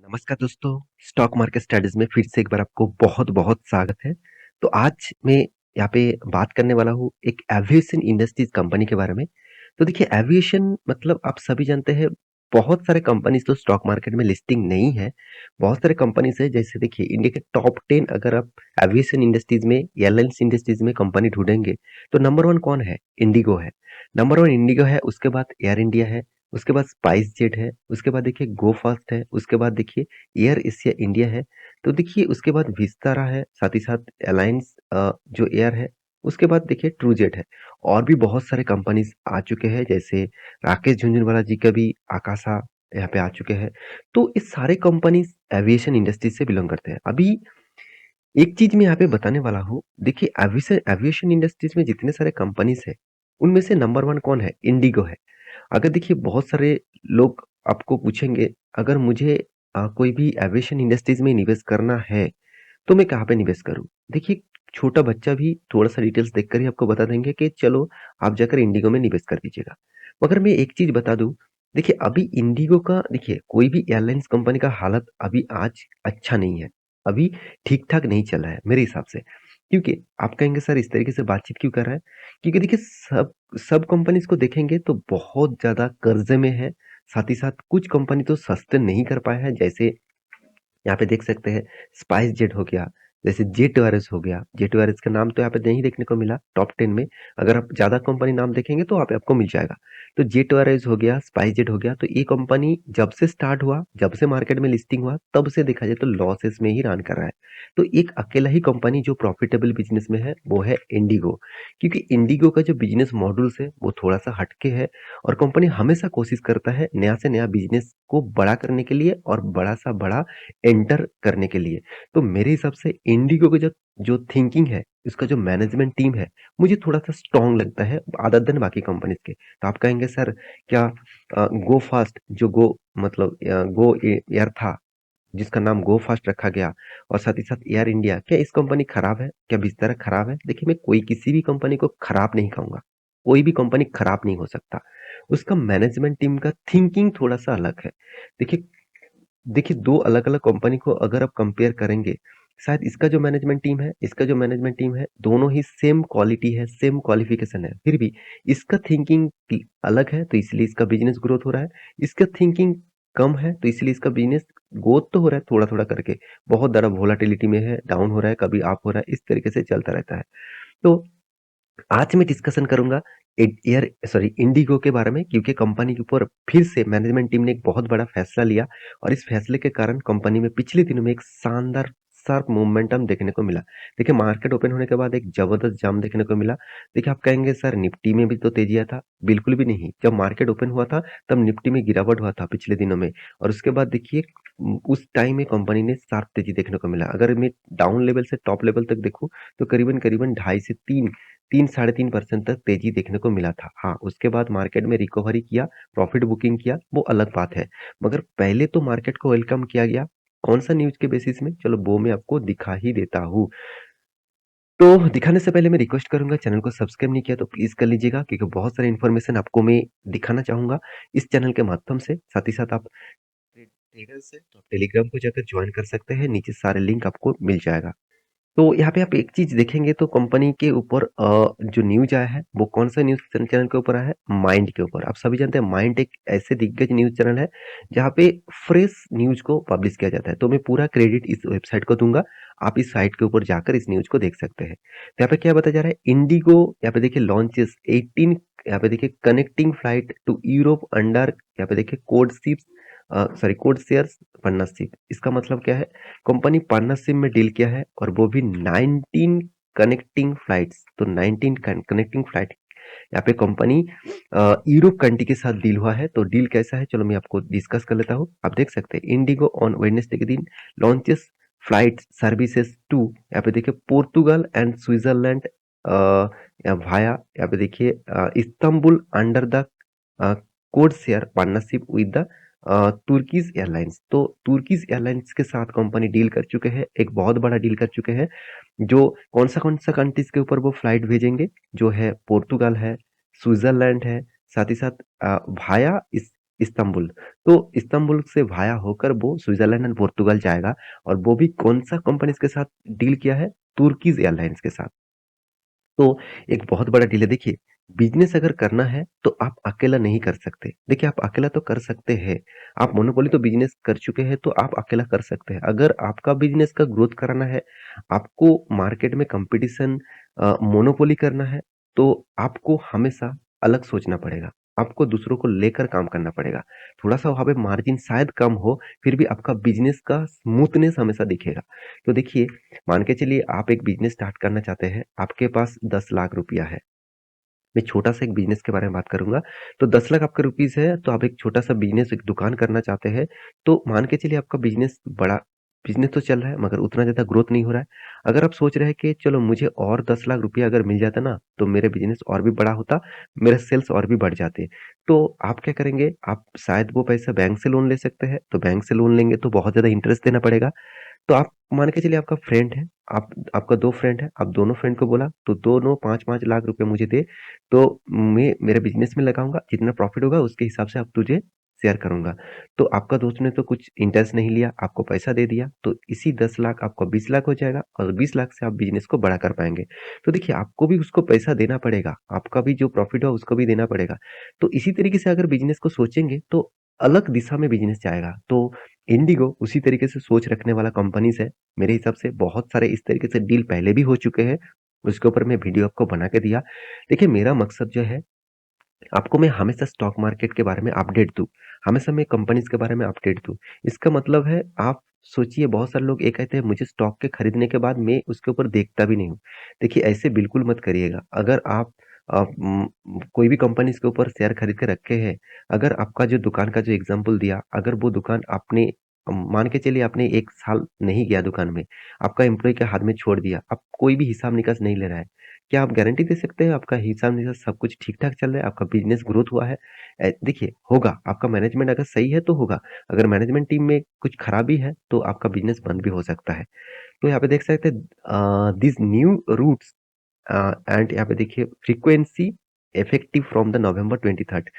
नमस्कार दोस्तों, stock market studies में फिर से एक बार आपको बहुत-बहुत स्वागत है। तो आज मैं यहाँ पे बात करने वाला हूँ एक एविएशन इंडस्ट्रीज कंपनी के बारे में। तो देखिए एविएशन मतलब आप सभी जानते हैं बहुत सारे कंपनीज तो स्टॉक मार्केट में लिस्टिंग नहीं है। बहुत सारे कंपनीज है जैसे देखिए इंडिया के टॉप 10 अगर आप एविएशन इंडस्ट्रीज में एयरलाइंस इंडस्ट्रीज में कंपनी ढूंढेंगे तो नंबर 1 कौन है? इंडिगो है। नंबर 1 इंडिगो है, उसके बाद एयर इंडिया है, उसके बाद स्पाइस जेट है, उसके बाद देखिए गो फास्ट है, उसके बाद देखिए एयर एशिया इंडिया है। तो देखिए उसके बाद विस्तारा है, साथ ही साथ अलायंस जो एयर है, उसके बाद देखिए ट्रूजेट है। और भी बहुत सारे कंपनीज आ चुके हैं जैसे राकेश झुनझुनवाला जी का भी आकाशा यहाँ पे आ चुके हैं। तो ये सारे कंपनीज एविएशन इंडस्ट्री से बिलोंग करते हैं। अभी एक चीज मैं यहाँ पे बताने वाला हूँ, देखिए एविएशन एविएशन इंडस्ट्रीज में जितने सारे कंपनीज है उनमें से नंबर 1 कौन है? इंडिगो है। अगर देखिए बहुत सारे लोग आपको पूछेंगे अगर मुझे कोई भी एविएशन इंडस्ट्रीज में निवेश करना है तो मैं कहाँ पे निवेश करूँ? देखिए छोटा बच्चा भी थोड़ा-सा डिटेल्स देखकर ही आपको बता देंगे कि चलो आप जाकर इंडिगो में निवेश कर दीजिएगा। मगर मैं एक चीज़ बता दूँ, देखिए अभी इंडिगो का देखिए कोई भी एयरलाइंस कंपनी का हालत अभी आज अच्छा नहीं है। अभी ठीक-ठाक नहीं चल रहा है मेरे हिसाब से। क्योंकि आप कहेंगे सर इस तरीके से बातचीत क्यों कर रहा है? क्योंकि देखिए सब सब कंपनीज़ को देखेंगे तो बहुत ज़्यादा कर्ज़े में है। साथ ही साथ कुछ कंपनी तो सस्टेन नहीं कर पाया है जैसे यहाँ पे देख सकते हैं स्पाइस जेट हो गया, जैसे जेट एयरवेज़ हो गया। जेट एयरवेज़ का नाम तो यहाँ पे नहीं देखने को मिला टॉप 10 में। अगर आप ज़्यादा कंपनी नाम देखेंगे तो वहाँ पे आपको मिल जाएगा। तो जेट एयरवेज़ हो गया, स्पाइस जेट हो गया, तो ये कंपनी जब से स्टार्ट हुआ, जब से मार्केट में लिस्टिंग हुआ, तब से देखा जाए तो लॉसेस में ही रन कर रहा है। तो एक अकेला ही कंपनी जो प्रॉफिटेबल बिज़नेस में है, वो है इंडिगो। क्योंकि इंडिगो का जो बिज़नेस मॉडल्स है, वो थोड़ा-सा हटके है और कंपनी हमेशा कोशिश करता है नया से नया बिज़नेस को बड़ा करने के लिए और बड़ा सा बड़ा एंटर करने के लिए। तो मेरे हिसाब से इंडिगो की जो जो थिंकिंग है, उसका जो मैनेजमेंट टीम है, मुझे थोड़ा-सा स्ट्रॉन्ग लगता है अदर देन बाकी कंपनीज़ के। तो आप कहेंगे सर क्या गो फास्ट जो गो मतलब गो एयर था, जिसका नाम गो फास्ट रखा गया और साथ ही साथ एयर इंडिया, क्या इस कंपनी खराब है? क्या विस्तारा खराब है? देखिए मैं कोई किसी भी कंपनी को खराब नहीं कहूँगा। कोई भी कंपनी खराब नहीं हो सकता। उसका मैनेजमेंट टीम का थिंकिंग थोड़ा-सा अलग है। देखिए देखिए 2 अलग-अलग कंपनी को अगर आप कंपेयर करेंगे, शायद इसका जो मैनेजमेंट टीम है, इसका जो मैनेजमेंट टीम है, दोनों ही सेम क्वालिटी है, सेम क्वालिफ़िकेशन है। फिर भी इसका थिंकिंग अलग है, तो इसलिए इसका बिज़नेस ग्रोथ हो रहा है। इसका थिंकिंग कम है, तो इसलिए इसका बिज़नेस ग्रोथ तो हो रहा है थोड़ा-थोड़ा करके। बहुत ज़्यादा वोलेटिलिटी में है, डाउन हो रहा है, कभी अप हो रहा है, इस तरीके से चलता रहता है। तो आज मैं डिस्कशन करूँगा इंडिगो के बारे में क्योंकि कंपनी के ऊपर फिर से मैनेजमेंट टीम ने एक बहुत बड़ा फैसला लिया और इस फैसले के कारण कंपनी में पिछले दिनों में एक शानदार शार्प मोमेंटम देखने को मिला। देखिए मार्केट ओपन होने के बाद एक जबरदस्त जंप देखने को मिला। देखिए आप कहेंगे सर निफ्टी में भी तो तेजी आया था। बिल्कुल भी नहीं। जब मार्केट ओपन हुआ था तब निफ्टी में गिरावट हुआ था पिछले दिनों में और उसके बाद देखिए उस टाइम में कंपनी ने शार्प तेजी देखने को मिला। अगर मैं डाउन लेवल से टॉप लेवल तक देखूँ तो करीबन-करीबन 2.5 से 3 साढ़े 3% तक तेजी देखने को मिला था। हाँ, उसके बाद मार्केट में रिकवरी किया, प्रॉफिट बुकिंग किया, वो अलग बात है। मगर पहले तो मार्केट को वेलकम किया गया, कौन-सा न्यूज़ के बेसिस में? चलो वो मैं आपको दिखा ही देता हूँ। तो दिखाने से पहले मैं रिक्वेस्ट करूँगा चैनल को सब्सक्राइब नहीं किया तो प्लीज़ कर लीजिएगा क्योंकि बहुत सारी इन्फॉर्मेशन आपको मैं दिखाना चाहूँगा इस चैनल के माध्यम से। साथ ही साथ आप ट्रेडर से तो आप टेलीग्राम को जाकर जॉइन कर सकते हैं, नीचे सारे लिंक आपको मिल जाएगा। तो यहाँ पे आप एक चीज़ देखेंगे तो कंपनी के ऊपर जो न्यूज़ आया है, वो कौन-सा न्यूज़ चैनल के ऊपर आया है? माइंड के ऊपर। आप सभी जानते हैं माइंड एक ऐसे दिग्गज न्यूज़ चैनल है, जहाँ पे फ्रेश न्यूज़ को पब्लिश किया जाता है। तो मैं पूरा क्रेडिट इस वेबसाइट को दूँगा। आप इस साइट के ऊपर जाकर इस न्यूज़ को देख सकते हैं। तो यहाँ पे क्या बताया जा रहा है? इंडिगो यहाँ पे देखिए लॉन्चेस 18 यहाँ पे देखिए connecting flight to Europe under यहाँ पे देखिए कोड शेयर्स पार्टनरशिप। इसका मतलब क्या है? कंपनी पार्टनरशिप में डील किया है और वो भी 19 कनेक्टिंग फ्लाइट्स तो 19 कनेक्टिंग फ्लाइट यहाँ पे कंपनी यूरोप कंट्री के साथ डील हुआ है तो डील कैसा है चलो मैं आपको डिस्कस कर लेता हूँ आप देख सकते हैं इंडिगो ऑन वेडनेसडे के दिन लॉन्चेस फ्लाइट सर्विसेज टू यहाँ पे देखिए पोर्तुगल एंड स्विट्जरलैंड वाया यहाँ पे देखिए Istanbul under the code share partnership with the Turkish airlines तो तुर्कीज एयरलाइंस के साथ कंपनी डील कर चुके हैं एक बहुत बड़ा डील कर चुके हैं जो कौन सा कंट्रीज के ऊपर वो फ्लाइट भेजेंगे जो है पोर्तुगल है स्विट्जरलैंड है साथ ही साथ भाया इस्तांबुल। तो इस्तांबुल से वाया होकर वो स्विट्ज़रलैंड एंड पोर्तुगल जाएगा और वो भी कौन-सा कंपनीज़ के साथ डील किया है? तुर्कीज़ एयरलाइंस के साथ। तो एक बहुत बड़ा डील है। देखिए, बिज़नेस अगर करना है तो आप अकेला नहीं कर सकते। देखिए, आप अकेला तो कर सकते हैं। आप मोनोपोली तो बिज़नेस कर चुके हैं तो आप अकेला कर सकते हैं। अगर आपका बिज़नेस का ग्रोथ कराना है, आपको मार्केट में कॉम्पिटिशन मोनोपोली करना है, तो आपको हमेशा अलग सोचना पड़ेगा। आपको दूसरों को लेकर काम करना पड़ेगा। थोड़ा-सा वहाँ पे मार्जिन शायद कम हो, फिर भी आपका बिज़नेस का स्मूथनेस हमेशा दिखेगा। तो देखिए, मान के चलिए आप एक बिज़नेस स्टार्ट करना चाहते हैं, आपके पास 10 लाख रुपया है। मैं छोटा-सा एक बिज़नेस के बारे में बात करूँगा, तो 10 लाख आपका रुपीज़ है, तो आप एक छोटा-सा बिज़नेस, एक दुकान करना चाहते हैं, तो मान के चलिए आपका बिज़नेस तो चल रहा है, मगर उतना ज़्यादा ग्रोथ नहीं हो रहा है। अगर आप सोच रहे हैं कि चलो मुझे और 10 लाख रुपया अगर मिल जाता ना, तो मेरे बिज़नेस और भी बड़ा होता, मेरे सेल्स और भी बढ़ जाते। तो आप क्या करेंगे, आप शायद वो पैसा बैंक से लोन ले सकते हैं, तो बैंक से लोन लेंगे तो बहुत ज़्यादा इंटरेस्ट देना पड़ेगा। तो आप मान के चलिए आपका फ्रेंड है, आपका 2 फ्रेंड है, आप दोनों फ्रेंड को बोला तो दोनों 5-5 लाख रुपए मुझे दे, तो मैं मेरे बिज़नेस में लगाऊँगा, जितना प्रॉफ़िट होगा उसके हिसाब से अब तुझे शेयर करूँगा। तो आपका दोस्त ने तो कुछ इंटरेस्ट नहीं लिया, आपको पैसा दे दिया, तो इसी 10 लाख आपका 20 लाख हो जाएगा और 20 लाख से आप बिज़नेस को बड़ा कर पाएँगे। तो देखिए, आपको भी उसको पैसा देना पड़ेगा, आपका भी जो प्रॉफ़िट हो उसको भी देना पड़ेगा। तो इसी तरीके से अगर बिज़नेस को सोचेंगे तो अलग दिशा में बिज़नेस जाएगा। तो इंडिगो उसी तरीके से सोच रखने वाला कंपनीज़ है। मेरे हिसाब से बहुत सारे इस तरीके से डील पहले भी हो चुके हैं। उसके ऊपर मैं वीडियो आपको बना के दिया। देखिए, मेरा मकसद जो है, आपको मैं हमेशा स्टॉक मार्केट के बारे में अपडेट दूँ। हमेशा मैं कंपनीज़ के बारे में अपडेट दूँ। इसका मतलब है, आप सोचिए, बहुत सारे लोग ये कहते हैं मुझे स्टॉक के खरीदने के बाद मैं उसके ऊपर देखता भी नहीं हूँ। देखिए, ऐसे बिल्कुल मत करिएगा। अगर आप कोई भी कंपनीज़ के ऊपर शेयर खरीद के रखे हैं, अगर आपका जो दुकान का जो एग्ज़ाम्पल दिया, अगर वो दुकान आपने मान के चलिए आपने 1 साल नहीं गया दुकान में, आपका एम्प्लॉयी के हाथ में छोड़ दिया, अब कोई भी हिसाब-निकास नहीं ले रहा है। क्या आप गारंटी दे सकते हैं आपका हिसाब-निकास सब कुछ ठीक-ठाक चल रहा है, आपका बिज़नेस ग्रोथ हुआ है? देखिए, होगा, आपका मैनेजमेंट अगर सही है तो होगा, अगर मैनेजमेंट टीम में कुछ खराबी है तो आपका बिज़नेस बंद भी हो सकता है। तो यहाँ पे देख सकते हैं दिस न्यू रूट्स एंड यहाँ पे देखिए frequency effective from the November 23rd।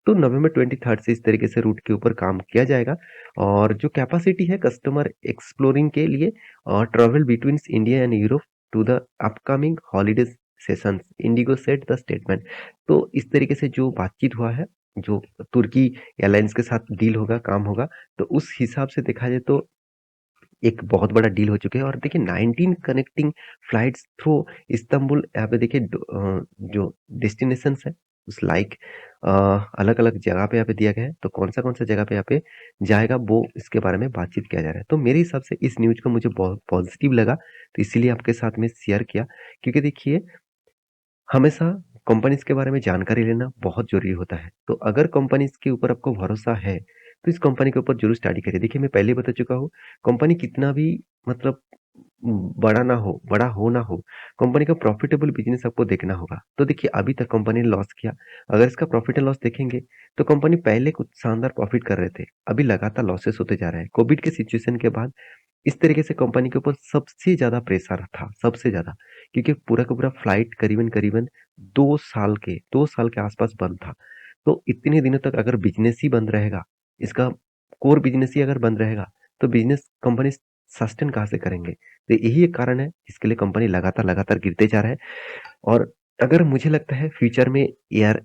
तो नवंबर 23rd से इस तरीके से रूट के ऊपर काम किया जाएगा और जो कैपेसिटी है कस्टमर एक्सप्लोरिंग के लिए travel between India and Europe to the upcoming holiday sessions, IndiGo set the statement. तो इस तरीके से जो बातचीत हुआ है, जो तुर्की एयरलाइंस के साथ डील होगा, काम होगा, तो उस हिसाब से देखा जाए तो एक बहुत बड़ा डील हो चुके हैं। और देखिए, 19 कनेक्टिंग फ्लाइट्स थ्रू इस्तांबुल, यहाँ पे देखिए जो डेस्टिनेशंस है उस लाइक अलग-अलग जगह पे यहाँ पे दिया गया है। तो कौन-सा जगह पे यहाँ पे जाएगा, वो इसके बारे में बातचीत किया जा रहा है। तो मेरे हिसाब से इस न्यूज़ को मुझे बहुत पॉजिटिव लगा, तो इसीलिए आपके साथ में शेयर किया। क्योंकि देखिए, हमेशा कंपनीज़ के बारे में जानकारी लेना बहुत ज़रूरी होता है। तो अगर कंपनीज़ के ऊपर आपको भरोसा है, तो इस कंपनी के ऊपर ज़रूर स्टडी करिए। देखिए, मैं पहले ही बता चुका हूँ, कंपनी कितना भी मतलब बड़ा हो ना हो, कंपनी का प्रॉफिटेबल बिज़नेस आपको देखना होगा। तो देखिए, अभी तक कंपनी ने लॉस किया, अगर इसका प्रॉफिट एंड लॉस देखेंगे, तो कंपनी पहले कुछ शानदार प्रॉफिट कर रहे थे, अभी लगातार लॉसेस होते जा रहे हैं। कोविड के सिचुएशन के बाद इस तरीके से कंपनी के ऊपर सबसे ज़्यादा प्रेशर था, सबसे ज़्यादा। क्योंकि पूरा का पूरा फ्लाइट करीबन-करीबन 2 साल के आसपास बंद था। तो इतने दिनों तक अगर बिज़नेस ही बंद रहेगा, इसका कोर बिज़नेस ही अगर बंद रहेगा, तो बिज़नेस कंपनी सस्टेन कहाँ से करेंगे? तो यही एक कारण है, जिसके लिए कंपनी लगातार-लगातार गिरते जा रहा है। और अगर मुझे लगता है फ्यूचर में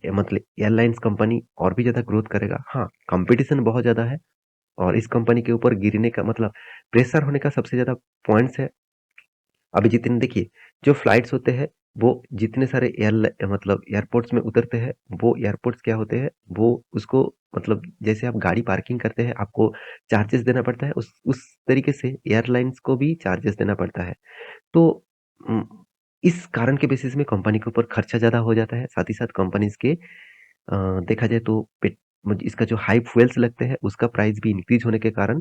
मतलब एयरलाइन्स कंपनी और भी ज़्यादा ग्रोथ करेगा। हाँ, कॉम्पिटिशन बहुत ज़्यादा है और इस कंपनी के ऊपर गिरने का मतलब प्रेशर होने का सबसे ज़्यादा पॉइंट्स है। अभी जितने देखिए, जो फ्लाइट्स होते हैं, वो जितने सारे मतलब एयरपोर्ट्स में उतरते हैं, वो एयरपोर्ट्स क्या होते हैं, वो उसको मतलब जैसे आप गाड़ी पार्किंग करते हैं, आपको चार्जेस देना पड़ता है, उस तरीके से एयरलाइन्स को भी चार्जेस देना पड़ता है। तो उम, इस कारण के बेसिस में कंपनी के ऊपर खर्चा ज़्यादा हो जाता है, साथ ही साथ कंपनीज़ के देखा जाए तो इसका जो हाई फ्यूल्स लगते हैं, उसका प्राइस भी इंक्रीज़ होने के कारण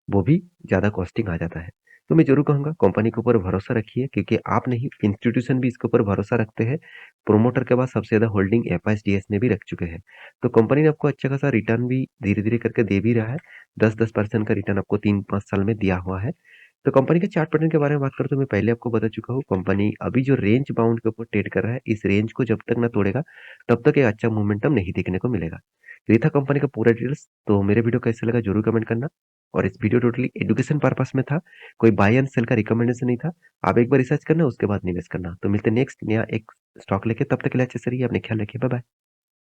वो भी ज़्यादा कॉस्टिंग आ जाता है। तो मैं ज़रूर कहूँगा, कंपनी के ऊपर भरोसा रखिए, क्योंकि आप नहीं, इंस्टीट्यूशन भी इसके ऊपर भरोसा रखते हैं। प्रोमोटर के बाद सबसे ज़्यादा होल्डिंग एफआईएसडीएस ने भी रख चुके हैं। तो कंपनी ने आपको अच्छा खासा रिटर्न भी धीरे-धीरे करके दे भी रहा है। 10-10% का रिटर्न आपको 3-5 साल में दिया हुआ है। तो कंपनी के चार्ट पैटर्न के बारे में बात करूँ तो मैं पहले आपको बता चुका हूँ, कंपनी अभी जो रेंज बाउंड के ऊपर ट्रेड कर रहा है, इस रेंज को जब तक ना तोड़ेगा, तब तक एक अच्छा मोमेंटम नहीं देखने को मिलेगा। तो ये था कंपनी का पूरा डिटेल्स। तो मेरे वीडियो कैसे लगा ज़रूर कमेंट करना। और इस वीडियो टोटली एजुकेशन पर्पस में था, कोई बाय एंड सेल का रिकमेंडेशन नहीं था। आप एक बार रिसर्च करना, उसके बाद निवेश करना। तो मिलते हैं नेक्स्ट नया एक स्टॉक लेके, तब तक के लिए अच्छे से रहिए, अपने ख्याल रखिए, बाय बाय।